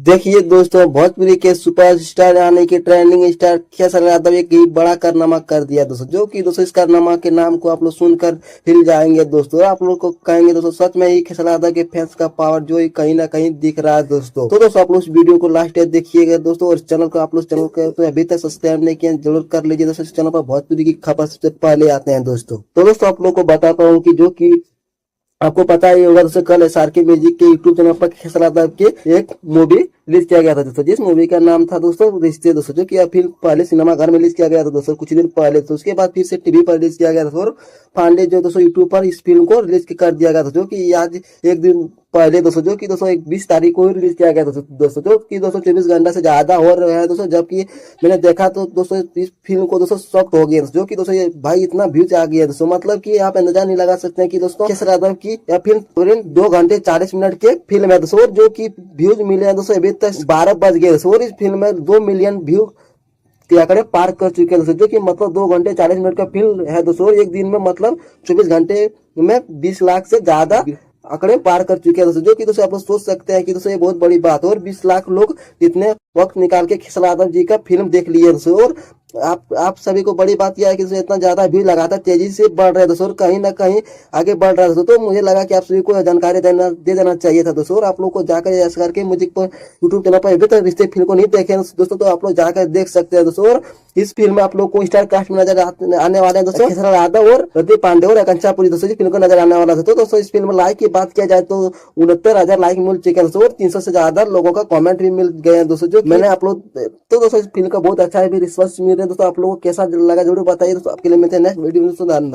देखिए दोस्तों, भोजपुरी के सुपरस्टार यानी कि ट्रेंडिंग स्टार खेसारी यादव एक बड़ा कारनामा कर दिया दोस्तों, जो कि दोस्तों इस कारनामा के नाम को आप लोग सुनकर हिल जाएंगे दोस्तों। आप लोग को कहेंगे दोस्तों सच में ही खेसारी यादव के फैंस का पावर जो ही कहीं ना कहीं दिख रहा है दोस्तों। तो दोस्तों आप लोग इस वीडियो को लास्ट तक देखिएगा दोस्तों, और चैनल को आप लोग चैनल को तो अभी तक सब्सक्राइब नहीं किया जरूर कर लीजिए दोस्तों। इस चैनल पर भोजपुरी की खबर सबसे पहले आते हैं दोस्तों। तो दोस्तों आप लोग को बताता हूँ कि जो कि आपको पता ही होगा दोस्तों, कल SRK म्यूजिक के यूट्यूब चैनल पर खेसारी यादव के एक मूवी रिलीज किया गया था दोस्तों, जिस मूवी का नाम था दोस्तों रिश्ते दोस्तों, जो कि फिर पहले सिनेमा घर में रिलीज किया गया था दोस्तों कुछ दिन पहले। तो उसके बाद फिर से टीवी पर रिलीज किया गया था और पांडे जो दोस्तों यूट्यूब पर इस फिल्म को रिलीज कर दिया गया था, जो कि आज एक दिन पहले दोस्तों, जो कि दोस्तों 20 तारीख को ही रिलीज किया गया था दोस्तों, जो कि दोस्तों 24 घंटा से ज्यादा हो रहा है दोस्तों। जबकि मैंने देखा तो दोस्तों इस फिल्म को दोस्तों शॉक हो गया, जो कि दोस्तों ये भाई इतना व्यूज आ गया दोस्तों, मतलब कि आप अंदाजा नहीं लगा सकते हैं कि दोस्तों खेसारी यादव की यह फिल्म 2 घंटे 40 मिनट के फिल्म है दोस्तों, और जो कि व्यूज मिले हैं दोस्तों अभी तक 12 बज गए दोस्तों, और इस फिल्म में 2 मिलियन व्यू के आंकड़े पार कर चुके हैं दोस्तों, जो कि मतलब 2 घंटे 40 मिनट का फिल्म है दोस्तों, और एक दिन में मतलब 24 घंटे में 20 लाख से ज्यादा आंकड़े पार कर चुके हैं दोस्तों, जो कि दोस्तों आप लोग सोच सकते हैं कि दोस्तों ये बहुत बड़ी बात है। और 20 लाख लोग इतने वक्त निकाल के खेसारी यादव जी का फिल्म देख लिए दोस्तों, और आप सभी को बड़ी बात यह है कि दोस्तों इतना ज्यादा व्यू लगातार तेजी से बढ़ रहा है दोस्तों, और कहीं ना कहीं आगे बढ़ रहा है दोस्तों। तो मुझे लगा कि आप सभी को जानकारी दे देना चाहिए था दोस्तों, और आप लोग को जाकर SRK के म्यूजिक पर यूट्यूब चैनल पर अभी तक रिश्ते फिल्म को नहीं देखे दोस्तों, तो आप लोग जाकर देख सकते हैं दोस्तों। और इस फिल्म में आप लोग को स्टार कास्ट में नजर आने वाले हैं दोस्तों खेसारी यादव और रणदीप पांडे और आकांक्षा पुरी दोस्तों, फिल्म को नजर आने वाला था। तो दोस्तों इस फिल्म में लाइक की बात किया जाए तो 69,000 लाइक मिल चुके हैं दोस्तों, और 300 से ज्यादा लोगों का कमेंट भी मिल गए हैं दोस्तों, जो मैंने आप लोग तो दोस्तों इस फिल्म का बहुत अच्छा भी रिस्पॉन्स मिल रहा है दोस्तों। आप लोगों को कैसा लगा जरूर बताइए दोस्तों। आपके लिए मिलते हैं नेक्स्ट वीडियो में।